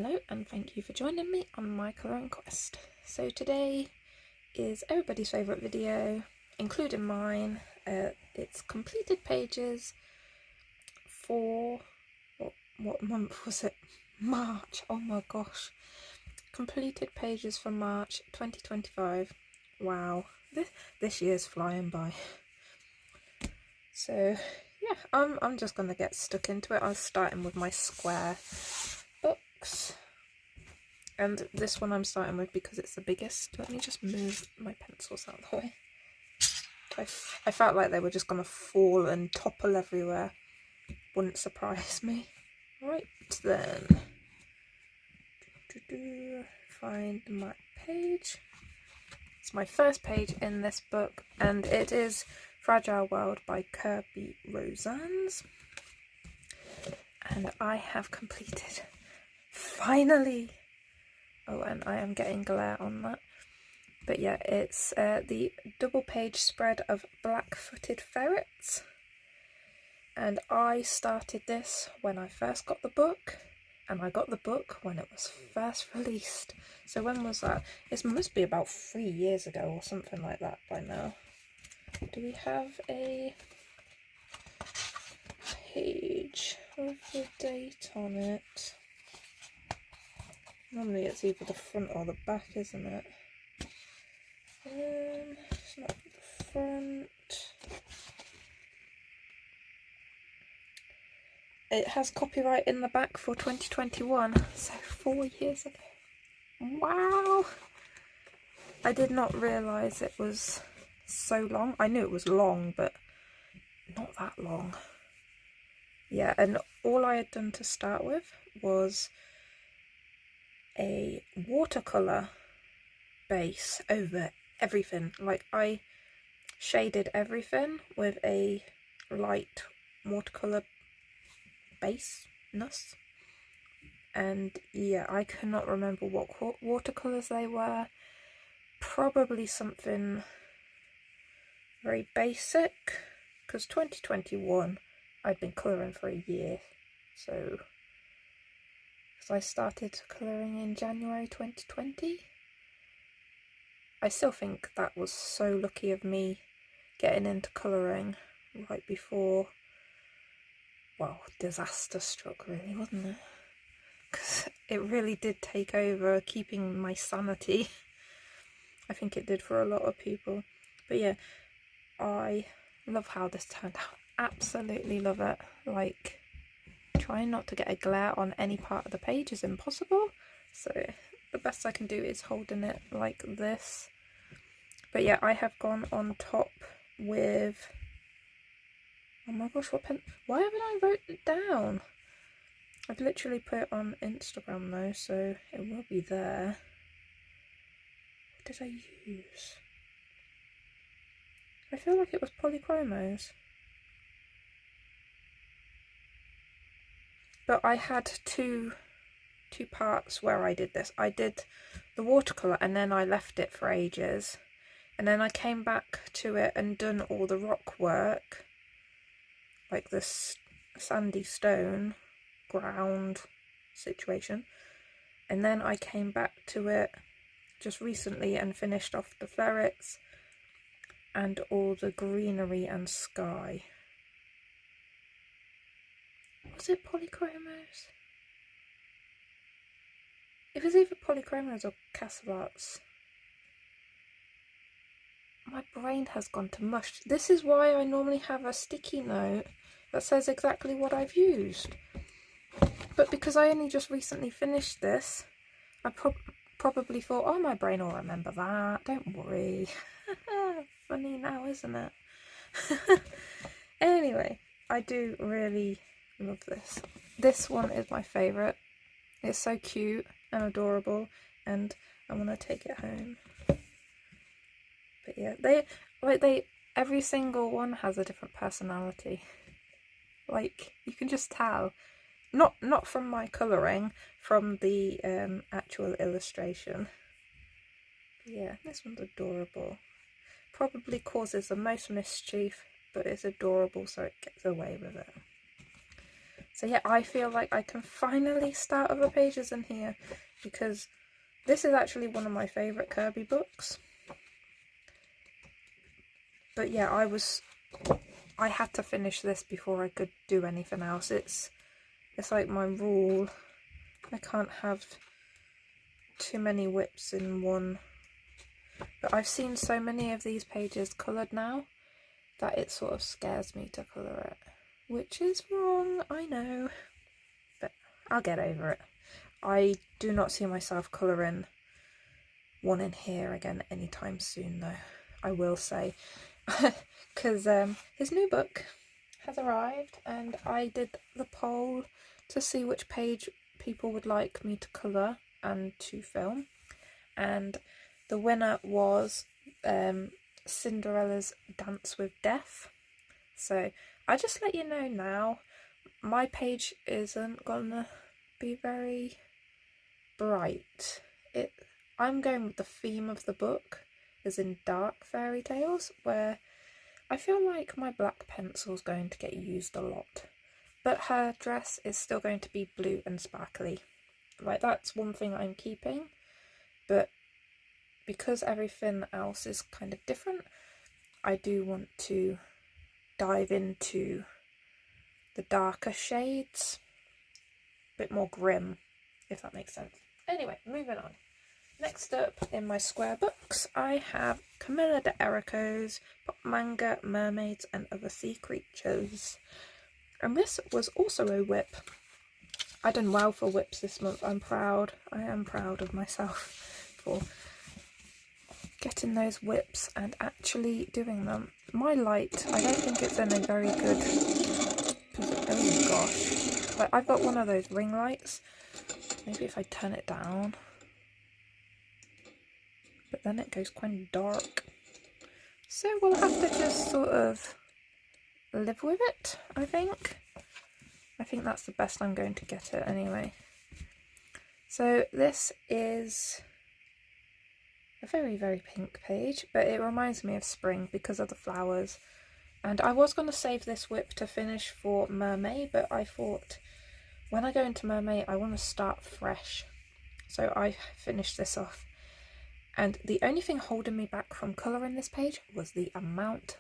Hello and thank you for joining me on my colouring quest. So today is everybody's favourite video, including mine. It's completed pages for, what month was it? March, oh my gosh. Completed pages for March 2025. Wow, this year's flying by. So yeah, I'm just gonna get stuck into it. I'm starting with my square books, and this one I'm starting with because it's the biggest. Let me just move my pencils out of the way. I felt like they were just gonna fall and topple everywhere. Wouldn't surprise me. Right then, find my page. It's my first page in this book, and it is Fragile World by Kirby Rosannes, and I have completed, finally. Oh, and I am getting glare on that. But yeah, it's the double page spread of black-footed ferrets, and I started this when I first got the book, and I got the book when it was first released. So when was that? It must be about 3 years ago or something like that by now. Do we have a page with the date on it? Normally it's either the front or the back, isn't it? It's not the front. It has copyright in the back for 2021, so 4 years ago. Wow! I did not realise it was so long. I knew it was long, but not that long. Yeah, and all I had done to start with was a watercolour base over everything. Like, I shaded everything with a light watercolour baseness, and yeah, I cannot remember what watercolours they were. Probably something very basic, because 2021 I'd been colouring for a year, so because I started colouring in January 2020. I still think that was so lucky of me getting into colouring right before, well, disaster struck really, wasn't it? Because it really did take over keeping my sanity. I think it did for a lot of people. But yeah, I love how this turned out. Absolutely love it. Like, trying not to get a glare on any part of the page is impossible. So the best I can do is holding it like this. But yeah, I have gone on top with, oh my gosh, what pen? Why haven't I wrote it down? I've literally put it on Instagram though, so it will be there. What did I use? I feel like it was polychromos. But I had two parts where I did this. I did the watercolour and then I left it for ages. And then I came back to it and done all the rock work, like this sandy stone ground situation. And then I came back to it just recently and finished off the ferrets and all the greenery and sky. Was it polychromos? It was either polychromos or Castle Arts. My brain has gone to mush. This is why I normally have a sticky note that says exactly what I've used. But because I only just recently finished this, I probably thought, oh, my brain will remember that. Don't worry. Funny now, isn't it? Anyway, I do really love this. This one is my favourite. It's so cute and adorable, and I want to take it home. But yeah, every single one has a different personality. Like, you can just tell. Not from my colouring, from the actual illustration. But yeah, this one's adorable. Probably causes the most mischief, but it's adorable, so it gets away with it. So yeah, I feel like I can finally start other pages in here, because this is actually one of my favourite Kirby books. But yeah, I had to finish this before I could do anything else. It's like my rule. I can't have too many whips in one. But I've seen so many of these pages coloured now that it sort of scares me to colour it. Which is wrong, I know. But I'll get over it. I do not see myself colouring one in here again anytime soon, though, I will say. Because his new book has arrived, and I did the poll to see which page people would like me to colour and to film, and the winner was Cinderella's Dance with Death. So I just let you know now, my page isn't gonna be very bright. I'm going with the theme of the book, as in dark fairy tales, where I feel like my black pencil's going to get used a lot. But her dress is still going to be blue and sparkly. Like, that's one thing I'm keeping, but because everything else is kind of different, I do want to dive into the darker shades, a bit more grim, if that makes sense. Anyway, moving on. Next up in my square books, I have Camilla de Erico's Manga, Mermaids and Other Sea Creatures. And this was also a whip. I done well for whips this month. I'm proud. I am proud of myself for getting those whips and actually doing them. My light, I don't think it's in a very good position. Oh gosh. Like, I've got one of those ring lights. Maybe if I turn it down. But then it goes quite dark. So we'll have to just sort of live with it, I think. I think that's the best I'm going to get it anyway. So this is a very, very pink page, but it reminds me of spring because of the flowers. And I was going to save this whip to finish for Mermaid, but I thought when I go into Mermaid, I want to start fresh. So I finished this off. And the only thing holding me back from colouring this page was the amount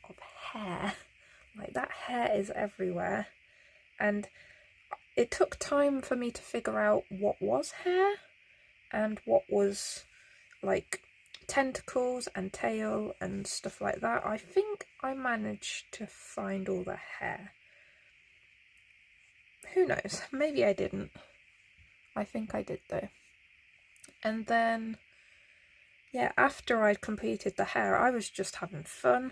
of hair. Like, that hair is everywhere. And it took time for me to figure out what was hair and what was like tentacles and tail and stuff like that. I think I managed to find all the hair. Who knows? Maybe I didn't. I think I did though. And then, yeah, after I'd completed the hair, I was just having fun.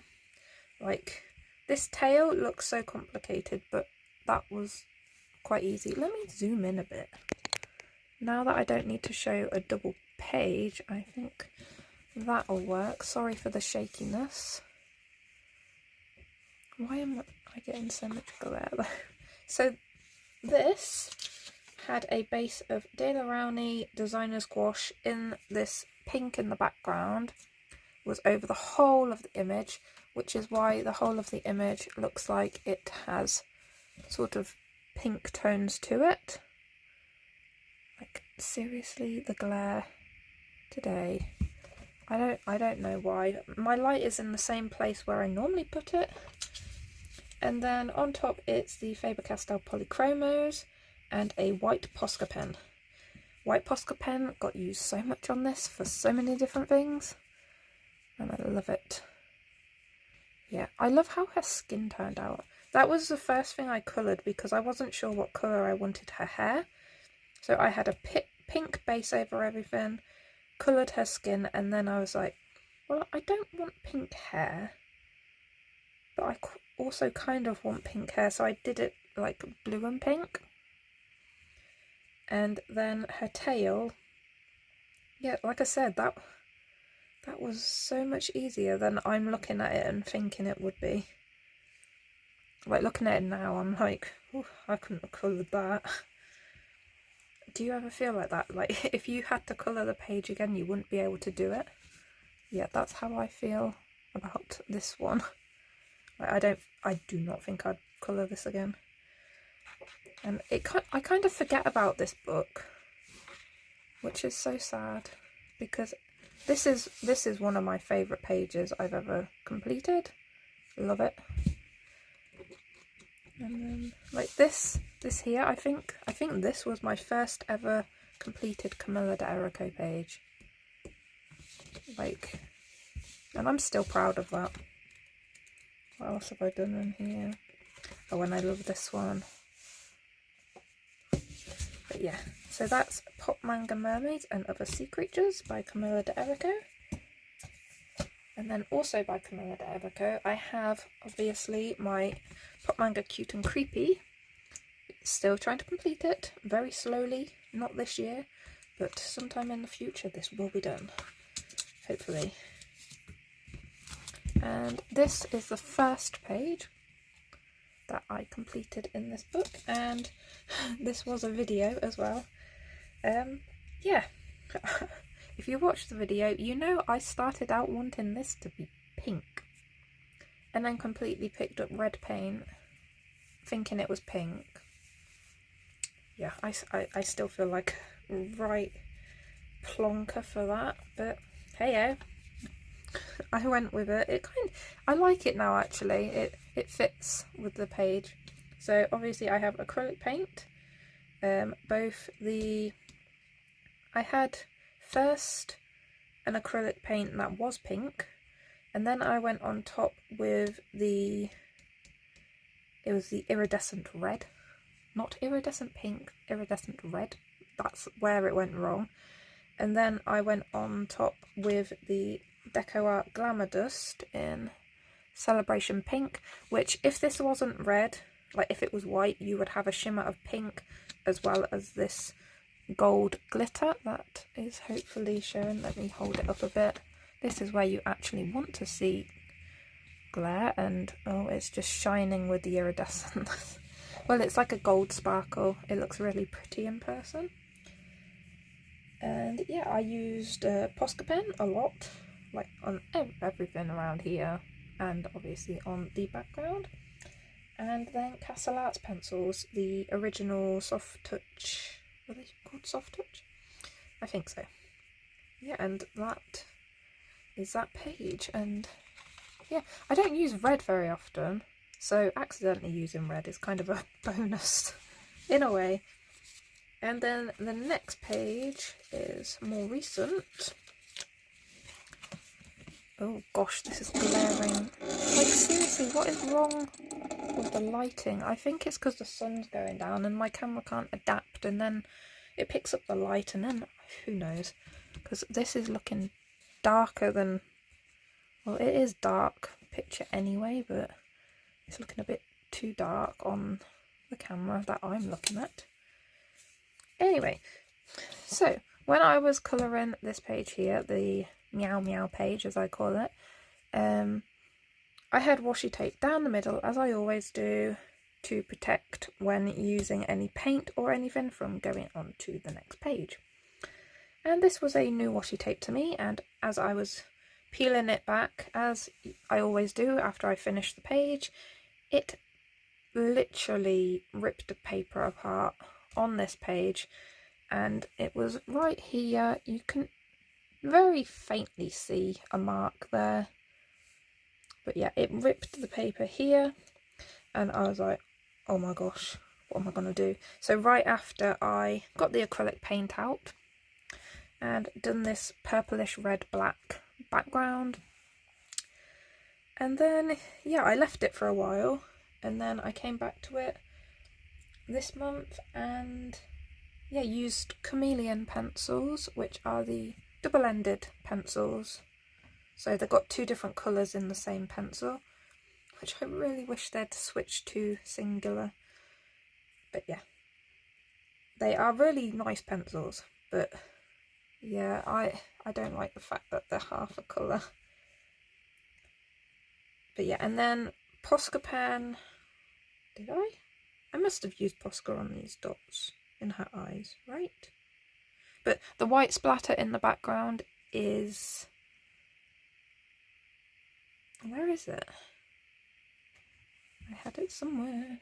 Like, this tail looks so complicated, but that was quite easy. Let me zoom in a bit. Now that I don't need to show a double page, I think that'll work. Sorry for the shakiness. Why am I getting so much glare though? So this had a base of De La Rowney designer's gouache in this pink in the background. It was over the whole of the image, which is why the whole of the image looks like it has sort of pink tones to it. Like, seriously, the glare today. I don't know why. My light is in the same place where I normally put it. And then on top it's the Faber-Castell Polychromos and a white Posca pen. White Posca pen got used so much on this for so many different things. And I love it. Yeah, I love how her skin turned out. That was the first thing I coloured because I wasn't sure what colour I wanted her hair. So I had a pink base over everything, coloured her skin, and then I was like, well, I don't want pink hair, but I also kind of want pink hair, so I did it like blue and pink. And then her tail, yeah, like I said, that was so much easier than I'm looking at it and thinking it would be. Like, looking at it now, I'm like, oh, I couldn't have coloured that. Do you ever feel like that? Like, if you had to colour the page again, you wouldn't be able to do it? Yeah, that's how I feel about this one. Like, I do not think I'd colour this again. And I kind of forget about this book, which is so sad, because this is one of my favourite pages I've ever completed. Love it. And then like this here, I think this was my first ever completed Camilla d'Errico page. Like, and I'm still proud of that. What else have I done in here? Oh, and I love this one. But yeah, so that's Pop Manga Mermaids and Other Sea Creatures by Camilla d'Errico. And then also by Camilla d'Errico, I have obviously my Pop Manga Cute and Creepy. Still trying to complete it, very slowly, not this year, but sometime in the future this will be done, hopefully. And this is the first page that I completed in this book, and this was a video as well. Yeah, if you watched the video, you know I started out wanting this to be pink, and then completely picked up red paint, thinking it was pink. Yeah, I still feel like right plonker for that, but hey-o. I went with it. I like it now actually. It fits with the page. So obviously I have acrylic paint. I had first an acrylic paint that was pink, and then I went on top with it was the iridescent red. Not iridescent pink, iridescent red. That's where it went wrong. And then I went on top with the Deco Art Glamour Dust in Celebration Pink, which if this wasn't red, like if it was white, you would have a shimmer of pink as well as this gold glitter that is hopefully shown. Let me hold it up a bit. This is where you actually want to see glare, and oh, it's just shining with the iridescent. Well, it's like a gold sparkle. It looks really pretty in person. And yeah, I used Posca pen a lot, like on everything around here, and obviously on the background. And then Castle Arts pencils, the original Soft Touch. Were they called Soft Touch? I think so. Yeah, and that is that page. And yeah, I don't use red very often, so accidentally using red is kind of a bonus in a way. And then the next page is more recent. Oh gosh, this is glaring. Like seriously, what is wrong with the lighting? I think it's because the sun's going down and my camera can't adapt, and then it picks up the light, and then who knows, because this is looking darker than, well, it is dark picture anyway, but it's looking a bit too dark on the camera that I'm looking at. Anyway, so when I was colouring this page here, the meow meow page as I call it, I had washi tape down the middle, as I always do, to protect when using any paint or anything from going on to the next page. And this was a new washi tape to me, and as I was peeling it back, as I always do after I finish the page, it literally ripped the paper apart on this page, and it was right here. You can very faintly see a mark there, but yeah, it ripped the paper here, and I was like, oh my gosh, what am I gonna do? So right after I got the acrylic paint out and done this purplish red black background, and then yeah, I left it for a while, and then I came back to it this month and yeah, used chameleon pencils, which are the double-ended pencils. So they've got two different colours in the same pencil, which I really wish they'd switch to singular. But yeah, they are really nice pencils, but yeah, I don't like the fact that they're half a colour. But yeah, and then Posca pen, did I? I must have used Posca on these dots in her eyes, right? But the white splatter in the background is... where is it? I had it somewhere.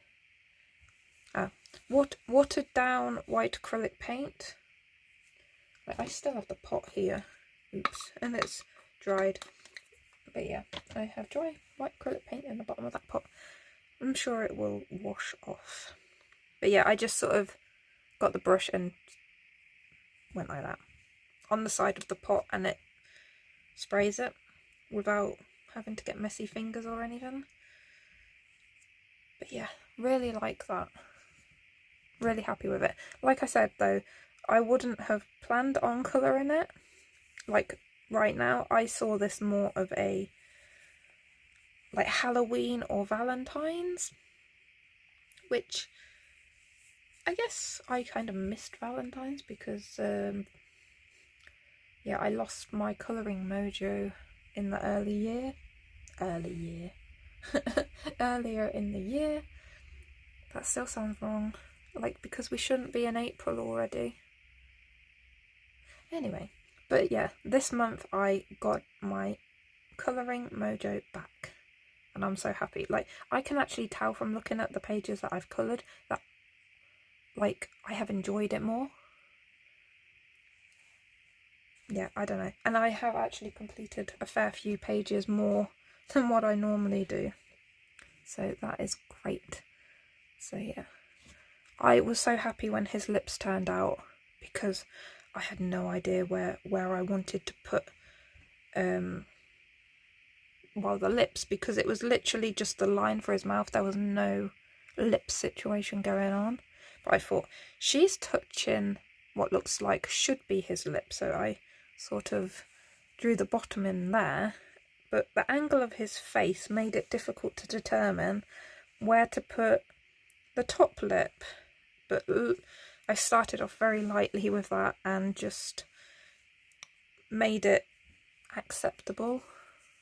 Oh, watered down white acrylic paint. I still have the pot here. Oops, and it's dried. But yeah, I have dry white acrylic paint in the bottom of that pot. I'm sure it will wash off. But yeah, I just sort of got the brush and went like that on the side of the pot, and it sprays it without having to get messy fingers or anything. But yeah, really like that. Really happy with it. Like I said though, I wouldn't have planned on colouring it. Like right now, I saw this more of a like Halloween or Valentine's, which I guess I kind of missed Valentine's because yeah, I lost my colouring mojo in the earlier in the year. That still sounds wrong, like because we shouldn't be in April already. Anyway, but yeah, this month I got my colouring mojo back and I'm so happy. Like, I can actually tell from looking at the pages that I've coloured that like I have enjoyed it more. Yeah, I don't know. And I have actually completed a fair few pages more than what I normally do. So that is great. So yeah. I was so happy when his lips turned out because I had no idea where I wanted to put well, the lips, because it was literally just the line for his mouth. There was no lip situation going on. But I thought, she's touching what looks like should be his lip, so I sort of drew the bottom in there. But the angle of his face made it difficult to determine where to put the top lip. But I started off very lightly with that and just made it acceptable.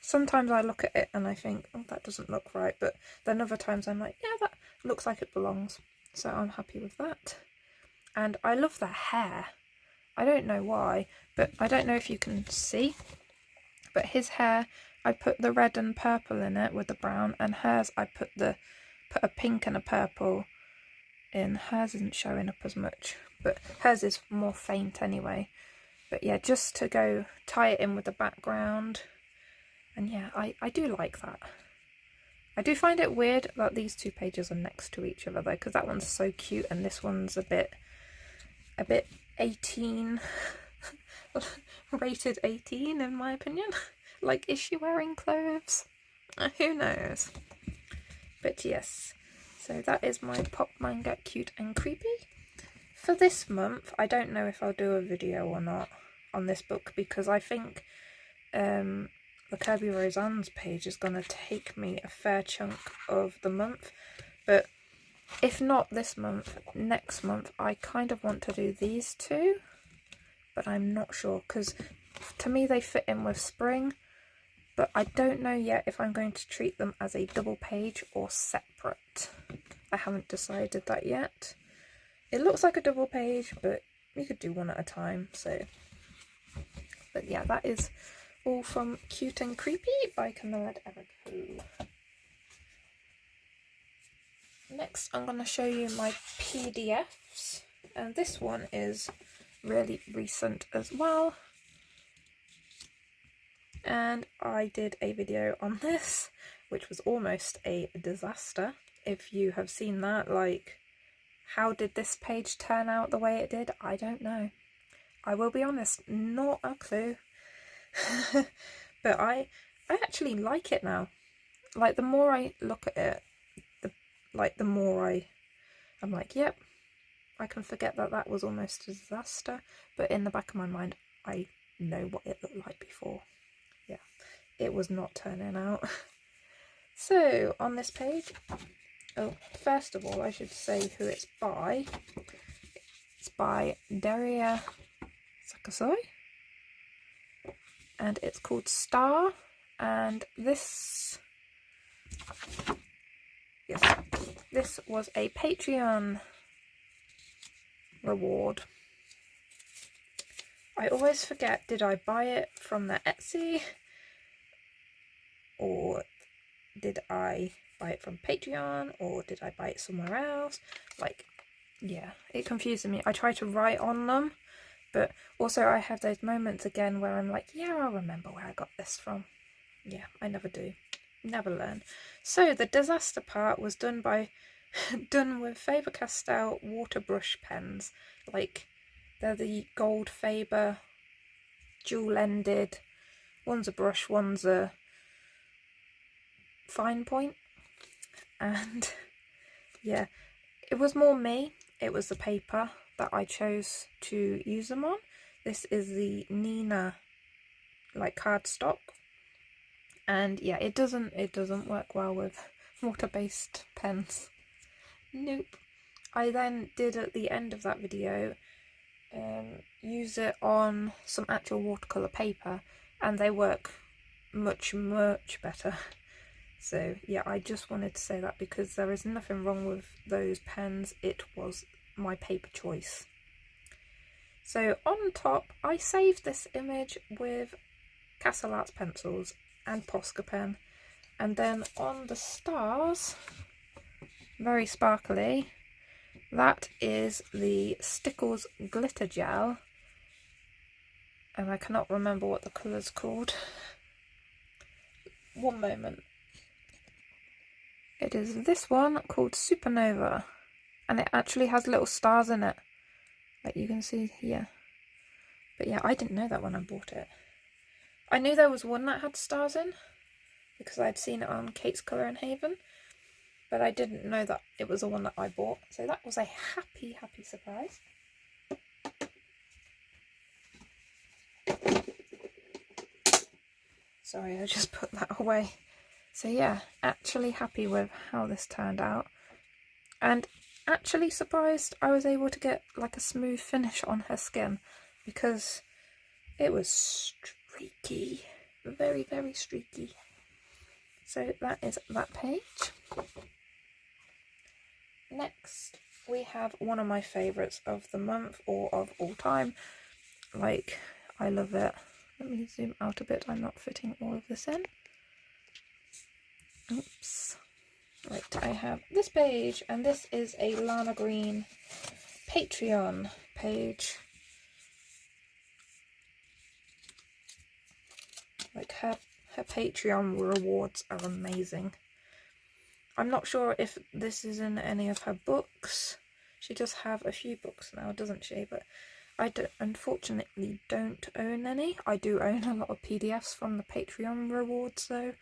Sometimes I look at it and I think, oh, that doesn't look right, but then other times I'm like, yeah, that looks like it belongs. So I'm happy with that. And I love the hair. I don't know why, but I don't know if you can see, but his hair, I put the red and purple in it with the brown, and hers I put a pink and a purple in. Hers isn't showing up as much, but hers is more faint anyway. But yeah, just to go tie it in with the background. And yeah, I do like that. I do find it weird that these two pages are next to each other though, because that one's so cute and this one's a bit 18, rated 18 in my opinion. Like, is she wearing clothes? Who knows? But yes, so that is my pop manga Cute and Creepy. For this month, I don't know if I'll do a video or not on this book, because I think the Kirby Roseanne's page is going to take me a fair chunk of the month. But if not this month, next month, I kind of want to do these two, but I'm not sure, because to me they fit in with spring, but I don't know yet if I'm going to treat them as a double page or separate. I haven't decided that yet. It looks like a double page, but you could do one at a time, so. But yeah, that is all from Cute and Creepy by Camilla Erico. Next, I'm going to show you my PDFs, and this one is really recent as well. And I did a video on this, which was almost a disaster. If you have seen that, like, how did this page turn out the way it did? I don't know. I will be honest, not a clue. But I actually like it now. Like, the more I look at it, the more I'm like, yep, I can forget that was almost a disaster. But in the back of my mind, I know what it looked like before. Yeah, it was not turning out. So, on this page, oh, first of all, I should say who it's by. It's by Daria Sakasoi, and it's called Star, and this was a Patreon reward. I always forget, did I buy it from the Etsy, or did I buy it from Patreon, or did I buy it somewhere else? Like, yeah, it confuses me. I try to write on them, but also I have those moments again where I'm like, yeah, I'll remember where I got this from. Yeah, I never do. Never learn. So the disaster part was done with Faber-Castell water brush pens. Like, they're the gold Faber dual-ended. One's a brush, one's a fine point. And yeah, it was more me. It was the paper that I chose to use them on. This is the Nina like cardstock. And yeah, it doesn't work well with water-based pens. Nope. I then did at the end of that video use it on some actual watercolour paper, and they work much better. So yeah, I just wanted to say that because there is nothing wrong with those pens. It was my paper choice. So on top, I saved this image with Castle Arts pencils and Posca pen, and then on the stars, very sparkly, that is the Stickles glitter gel, and I cannot remember what the colour's called. One moment. It is this one called Supernova, and it actually has little stars in it, like you can see here. But yeah, I didn't know that when I bought it. I knew there was one that had stars in, because I'd seen it on Kate's Colour in Haven, but I didn't know that it was the one that I bought. So that was a happy surprise. Sorry, I just put that away. So yeah, actually happy with how this turned out. And actually surprised I was able to get like a smooth finish on her skin, because it was streaky. Very streaky. So that is that page. Next, we have one of my favourites of the month, or of all time. Like, I love it. Let me zoom out a bit, I'm not fitting all of this in. Oops. Right, I have this page, and this is a Lana Green Patreon page. Like, her Patreon rewards are amazing. I'm not sure if this is in any of her books. She does have a few books now, doesn't she? But I unfortunately don't own any. I do own a lot of PDFs from the Patreon rewards though,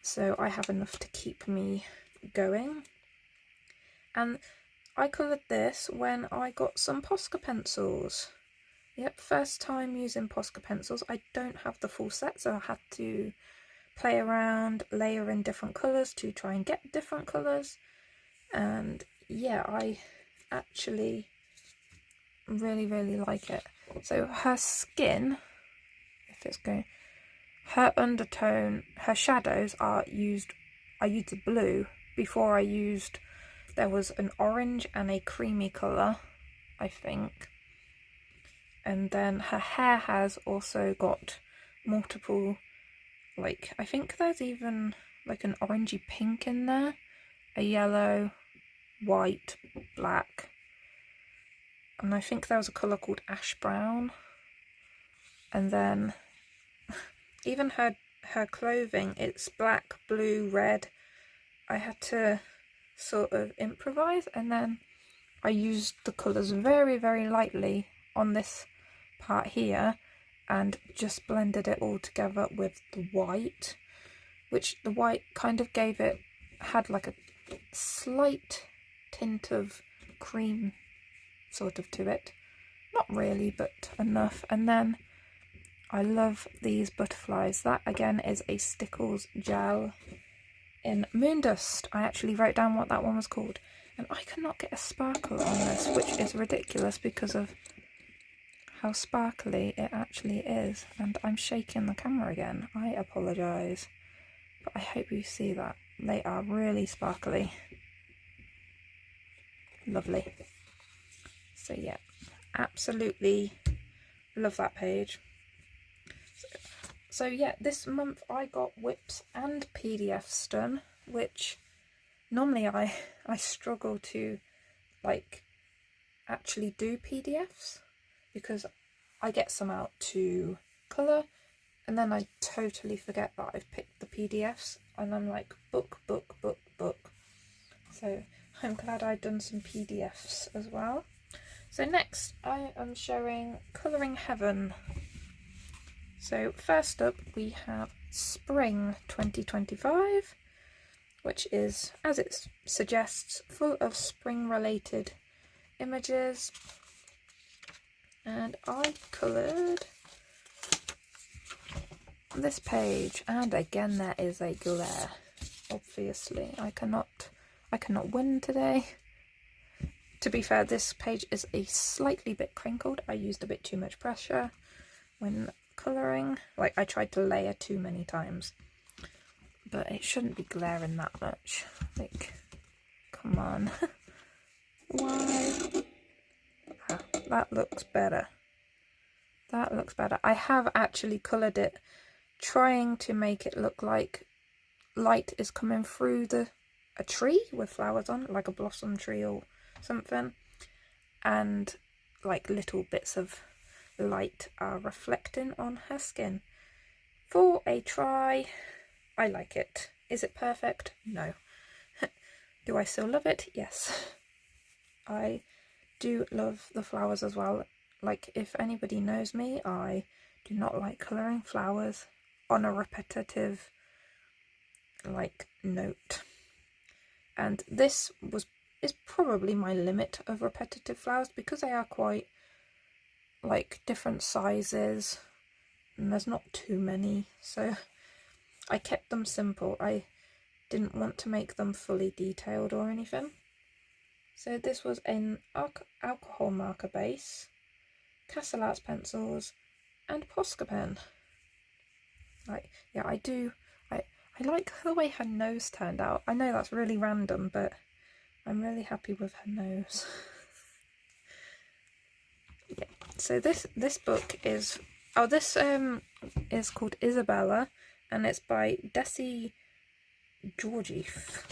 so I have enough to keep me going. And I coloured this when I got some Posca pencils. Yep, first time using Posca pencils. I don't have the full set, so I had to play around, layer in different colours to try and get different colours. And yeah, I actually really like it. So her skin, if it's going, her undertone, her shadows are used, I used the blue. Before there was an orange and a creamy colour, I think. And then her hair has also got multiple, like, I think there's even like an orangey pink in there, a yellow, white, black, and I think there was a colour called ash brown. And then even her clothing, it's black, blue, red. I had to sort of improvise, and then I used the colours very lightly on this part here and just blended it all together with the white, which the white kind of had like a slight tint of cream sort of to it. Not really, but enough. And then I love these butterflies. That again is a Stickles gel in Moondust. I actually wrote down what that one was called, and I cannot get a sparkle on this, which is ridiculous because of how sparkly it actually is. And I'm shaking the camera again, I apologise, but I hope you see that. They are really sparkly. Lovely. So yeah, absolutely love that page. So yeah, this month I got whips and PDFs done, which normally I struggle to like actually do PDFs, because I get some out to colour and then I totally forget that I've picked the PDFs and I'm like book. So I'm glad I've done some PDFs as well. So next I am showing Colouring Heaven. So first up we have Spring 2025, which is, as it suggests, full of spring related images. And I coloured this page, and again there is a glare. Obviously I cannot win today. To be fair, this page is a slightly bit crinkled. I used a bit too much pressure when colouring. Like, I tried to layer too many times, but it shouldn't be glaring that much. Like, come on. Why? Ah, that looks better. That looks better. I have actually coloured it trying to make it look like light is coming through a tree with flowers on, like a blossom tree or something, and like little bits of light are reflecting on her skin. For a try, I like it. Is it perfect? No. Do I still love it? Yes. I do love the flowers as well. Like, if anybody knows me, I do not like colouring flowers on a repetitive like note, and this is probably my limit of repetitive flowers, because they are quite like different sizes and there's not too many, so I kept them simple. I didn't want to make them fully detailed or anything. So this was an alcohol marker base, Castle Arts pencils and Posca pen. Like, yeah, I like the way her nose turned out. I know that's really random, but I'm really happy with her nose. Yeah. So this book is is called Isabella, and it's by Desi Georgieff.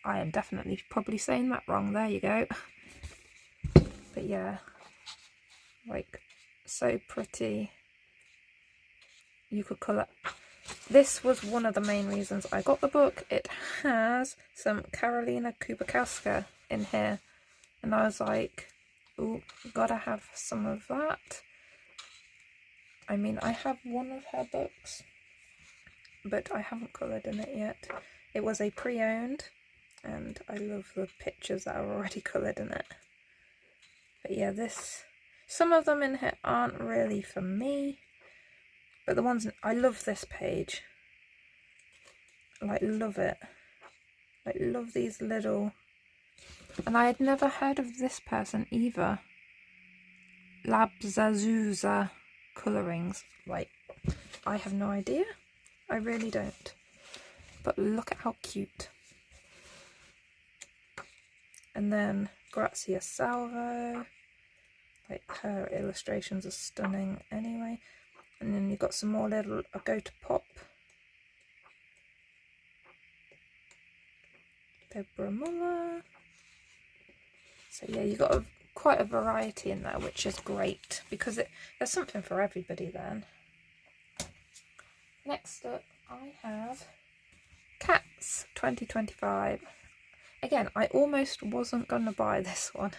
I am definitely probably saying that wrong. There you go. But yeah, like, so pretty. You could colour. This was one of the main reasons I got the book. It has some Karolina Kubikowska in here, and I was like, oh, gotta have some of that. I mean, I have one of her books, but I haven't coloured in it yet. It was a pre-owned, and I love the pictures that are already coloured in it. But yeah, some of them in here aren't really for me. But the ones, I love this page. Like, love it. Like, love these little... And I had never heard of this person either. Labzazuza colourings. Like, I have no idea. I really don't. But look at how cute. And then Grazia Salvo. Like, her illustrations are stunning anyway. And then you've got some more little Go to Pop. Deborah Muller. So yeah, you've got quite a variety in there, which is great, because there's something for everybody then. Next up, I have Cats 2025. Again, I almost wasn't going to buy this one,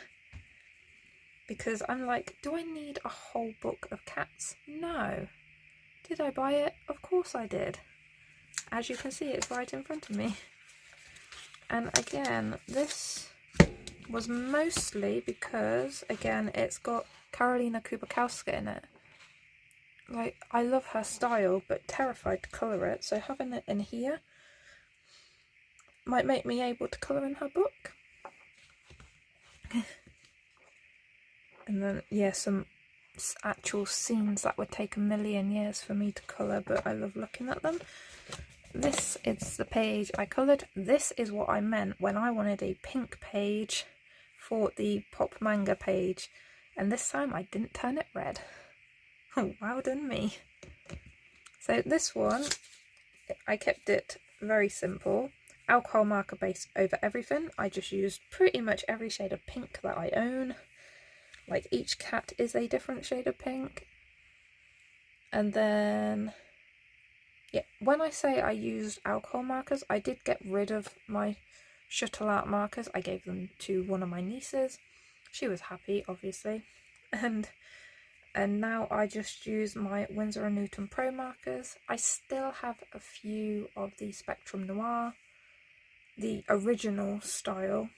because I'm like, do I need a whole book of cats? No. Did I buy it? Of course I did. As you can see, it's right in front of me. And again, this was mostly because, again, it's got Karolina Kubikowska in it. Like, I love her style, but terrified to colour it, so having it in here might make me able to colour in her book. And then, yeah, some actual scenes that would take a million years for me to colour, but I love looking at them. This is the page I coloured. This is what I meant when I wanted a pink page for the pop manga page, and this time I didn't turn it red. Oh, well done me. So this one, I kept it very simple. alcohol marker base over everything. I just used pretty much every shade of pink that I own. Like each cat is a different shade of pink. And then, yeah, when I say I used alcohol markers, I did get rid of my shuttle art markers. I gave them to one of my nieces. She was happy, obviously. And now I just use my Winsor & Newton Pro markers. I still have a few of the Spectrum Noir, the original style.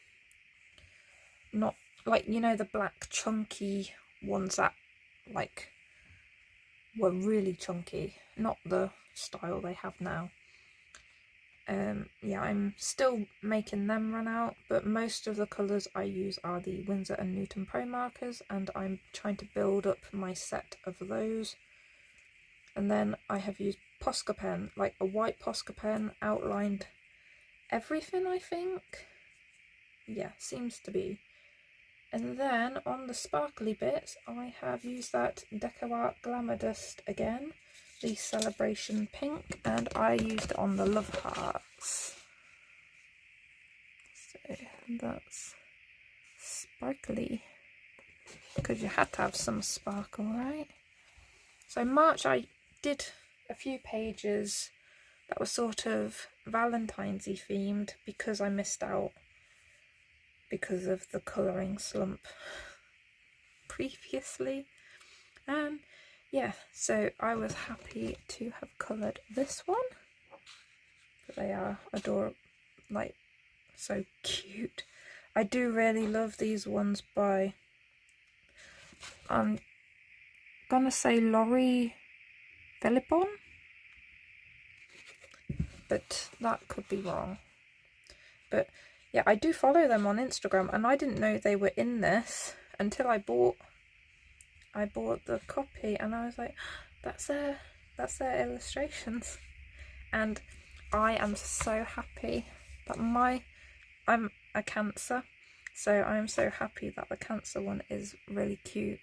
Not like, you know, the black chunky ones that like were really chunky, not the style they have now. Yeah, I'm still making them run out, but most of the colours I use are the Winsor & Newton Pro markers, and I'm trying to build up my set of those. And then I have used Posca pen, like a white Posca pen, outlined everything, I think. Yeah, seems to be. And then on the sparkly bits, I have used that Deco Art Glamour Dust again, the Celebration Pink, and I used it on the Love Hearts. So that's sparkly, because you had to have some sparkle, right? So March I did a few pages that were sort of Valentine's-y themed because I missed out because of the colouring slump previously. Yeah, so I was happy to have coloured this one. But they are adorable, like so cute. I do really love these ones by, I'm gonna say Laurie Philippon, but that could be wrong. But yeah, I do follow them on Instagram, and I didn't know they were in this until I bought the copy, and I was like, that's their illustrations. And I am so happy that I'm a Cancer, so I'm so happy that the Cancer one is really cute.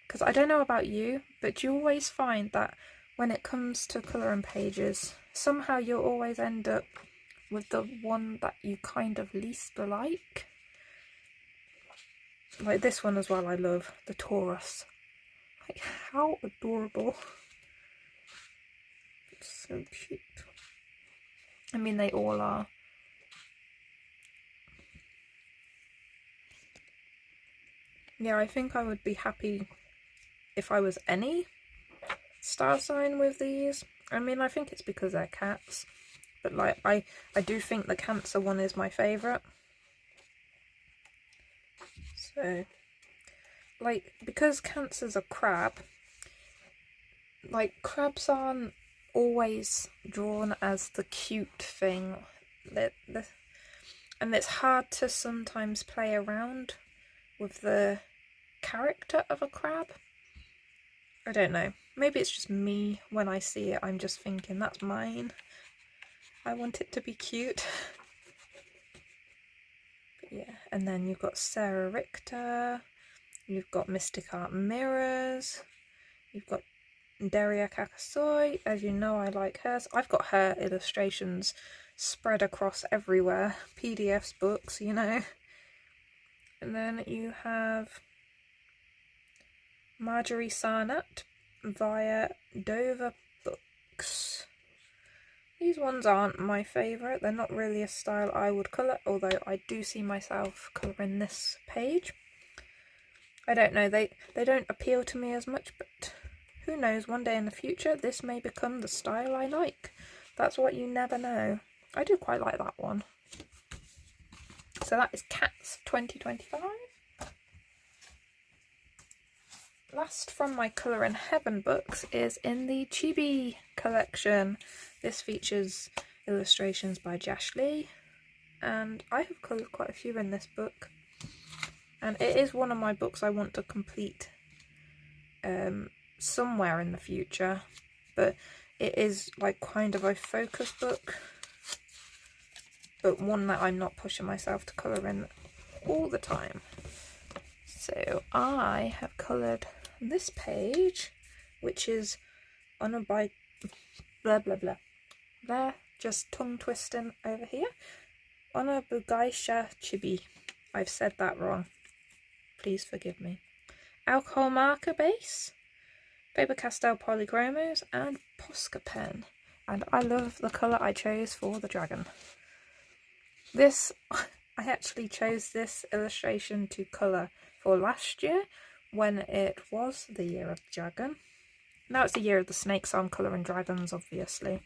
Because I don't know about you, but you always find that when it comes to colouring pages, somehow you'll always end up with the one that you kind of least like. Like this one as well, I love the Taurus. Like, how adorable. It's so cute. I mean, they all are. Yeah, I think I would be happy if I was any star sign with these. I mean, I think it's because they're cats, but like I do think the Cancer one is my favourite. So, like, because Cancer's a crab, like crabs aren't always drawn as the cute thing, and it's hard to sometimes play around with the character of a crab. I don't know, maybe it's just me. When I see it, I'm just thinking, that's mine, I want it to be cute. But yeah, and then you've got Sarah Richter, you've got Mystic Art Mirrors, you've got Daria Kakasoy. As you know, I like hers. I've got her illustrations spread across everywhere, PDFs, books, you know. And then you have Marjorie Sarnat via Dover Books. These ones aren't my favourite. They're not really a style I would colour, although I do see myself colouring this page. I don't know, they don't appeal to me as much, but who knows, one day in the future this may become the style I like. That's what you never know. I do quite like that one. So that is Cats 2025. Last from my Colour in Heaven books is in the Chibi collection. This features illustrations by Jash Lee, and I have coloured quite a few in this book. And it is one of my books I want to complete somewhere in the future, but it is like kind of a focus book, but one that I'm not pushing myself to colour in all the time. So I have coloured this page, which is blah blah blah. There, just tongue twisting over here. Onobugaisha Chibi. I've said that wrong. Please forgive me. Alcohol marker base, Faber-Castell Polychromos, and Posca pen. And I love the colour I chose for the dragon. This, I actually chose this illustration to colour for last year when it was the year of the dragon. Now it's the year of the snake, so I'm colouring dragons, obviously.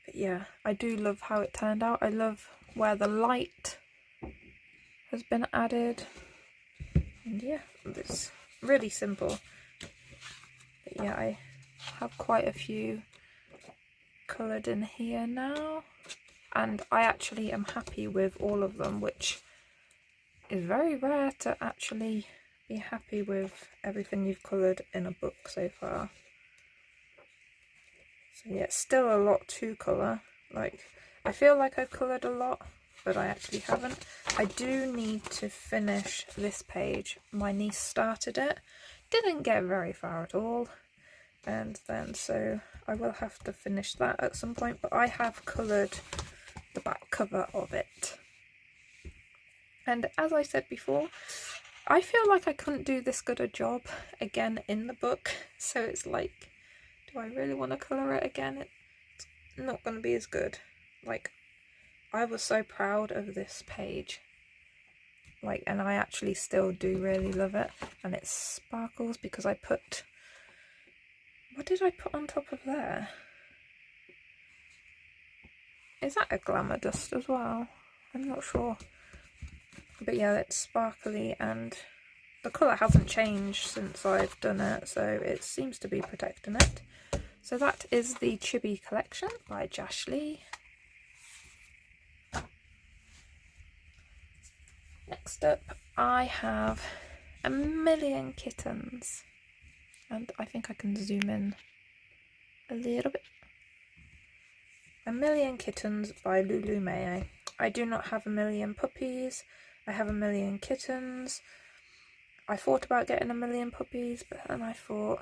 But yeah, I do love how it turned out. I love where the light has been added. And yeah, it's really simple. But yeah, I have quite a few coloured in here now. And I actually am happy with all of them, which is very rare to actually be happy with everything you've coloured in a book so far. So yeah, it's still a lot to colour. Like, I feel like I've coloured a lot, but I actually haven't. I do need to finish this page. My niece started it, didn't get very far at all, and then so I will have to finish that at some point, but I have coloured the back cover of it. And as I said before, I feel like I couldn't do this good a job again in the book, so it's like, do I really want to colour it again? It's not going to be as good. Like, I was so proud of this page, like, and I actually still do really love it. And it sparkles because I put, what did I put on top of there? Is that a glamour dust as well? I'm not sure. But yeah, it's sparkly and the colour hasn't changed since I've done it, so it seems to be protecting it. So that is the Chibi collection by Josh Lee. Next up, I have A Million Kittens. And I think I can zoom in a little bit. A Million Kittens by Lulu Mae. I do not have a million puppies. I have a million kittens. I thought about getting a million puppies, but then I thought,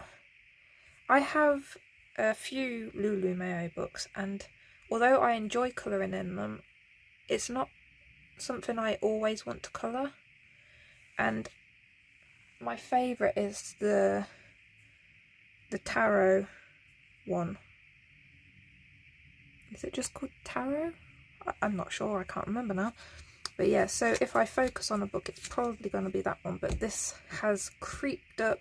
I have a few Lulu Mae books, and although I enjoy colouring in them, it's not something I always want to colour. And my favourite is the tarot one. Is it just called tarot? I'm not sure, I can't remember now. But yeah, so if I focus on a book, it's probably going to be that one. But this has creeped up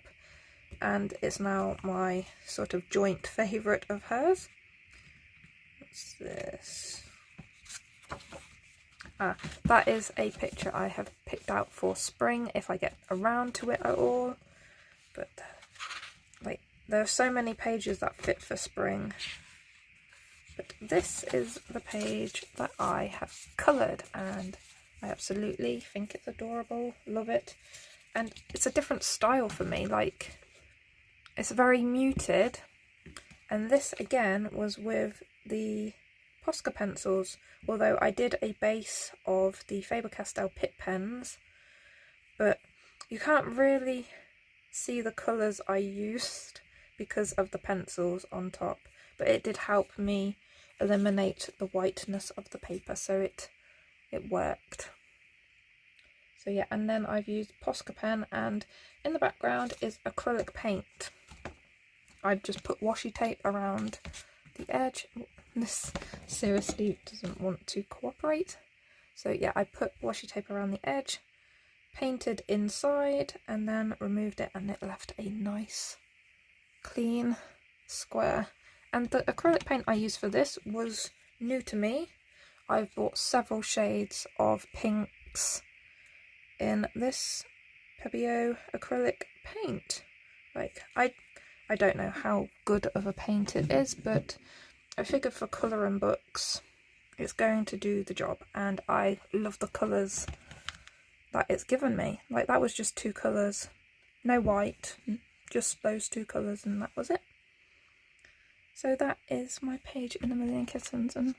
and it's now my sort of joint favourite of hers. What's this? That is a picture I have picked out for spring, if I get around to it at all. But like, there are so many pages that fit for spring. But this is the page that I have coloured, and I absolutely think it's adorable, love it. And it's a different style for me, like, it's very muted. And this again was with the Posca pencils, although I did a base of the Faber-Castell Pitt pens, but you can't really see the colours I used because of the pencils on top, but it did help me eliminate the whiteness of the paper, so it worked. So yeah, and then I've used Posca pen, and in the background is acrylic paint. I've just put washi tape around the edge. This seriously doesn't want to cooperate. So yeah, I put washi tape around the edge, painted inside, and then removed it, and it left a nice clean square. And the acrylic paint I used for this was new to me. I've bought several shades of pinks in this Pebeo acrylic paint. Like, I don't know how good of a paint it is, but I figured for colouring books it's going to do the job, and I love the colours that it's given me. Like, that was just 2 colours, no white, just those 2 colours, and that was it. So that is my page in A Million Kittens, and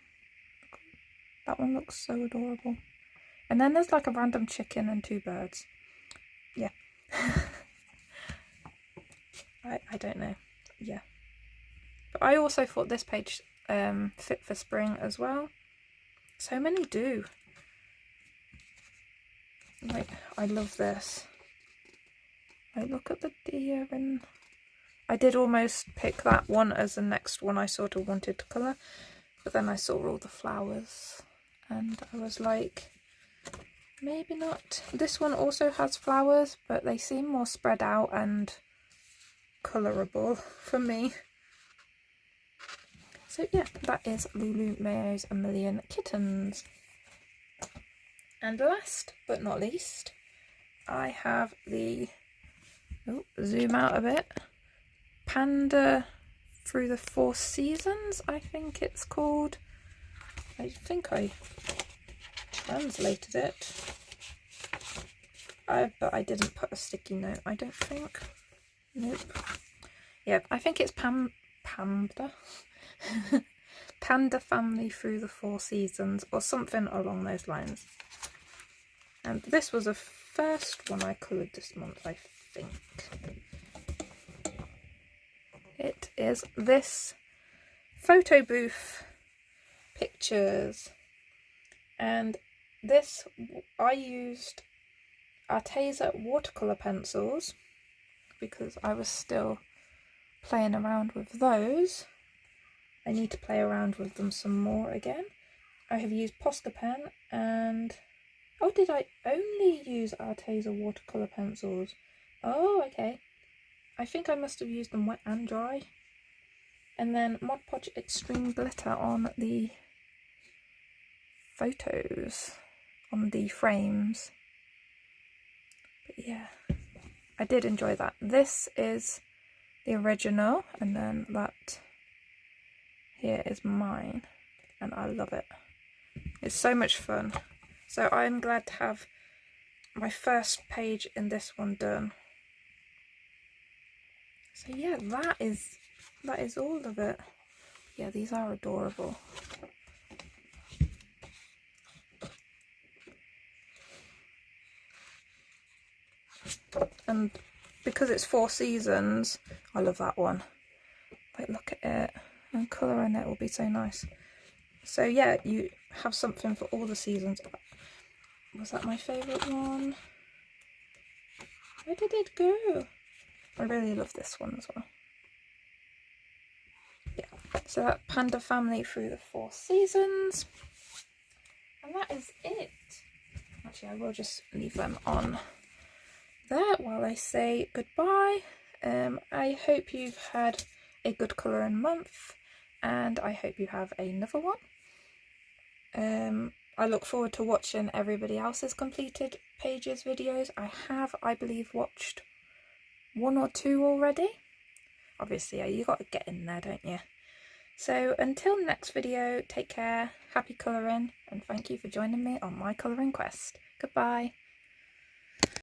that one looks so adorable. And then there's like a random chicken and 2 birds. Yeah. I don't know. Yeah. But I also thought this page fit for spring as well. So many do. Like, I love this. Like, look at the deer, and I did almost pick that one as the next one I sort of wanted to colour, but then I saw all the flowers and I was like, maybe not. This one also has flowers, but they seem more spread out and colourable for me. So yeah, that is Lulu Mayo's A Million Kittens. And last but not least, I have the, zoom out a bit, Panda Through the Four Seasons, I think it's called. I think I translated it, but I didn't put a sticky note, I don't think. Nope. Yeah, I think it's Panda. Panda Family Through the Four Seasons, or something along those lines. And this was the first one I coloured this month, I think. It is this photo booth pictures, and this I used Arteza watercolour pencils because I was still playing around with those. I need to play around with them some more again. I have used Posca pen and... oh, did I only use Arteza watercolour pencils? Oh, okay. I think I must have used them wet and dry. And then Mod Podge Extreme Glitter on the photos, on the frames. But yeah, I did enjoy that. This is the original, and then that here is mine, and I love it. It's so much fun. So I'm glad to have my first page in this one done. So yeah, that is all of it. Yeah, these are adorable. And because it's 4 seasons, I love that one. Like, look at it, and colouring it will be so nice. So yeah, you have something for all the seasons. Was that my favourite one? Where did it go? I really love this one as well. Yeah, so that Panda Family Through the 4 Seasons. And that is it. Actually, I will just leave them on there while I say goodbye. I hope you've had a good colouring month, and I hope you have another one. I look forward to watching everybody else's completed pages videos. I have, I believe, watched 1 or 2 already. Obviously, you got to get in there, don't you? So until next video, take care, happy colouring, and thank you for joining me on my colouring quest. Goodbye.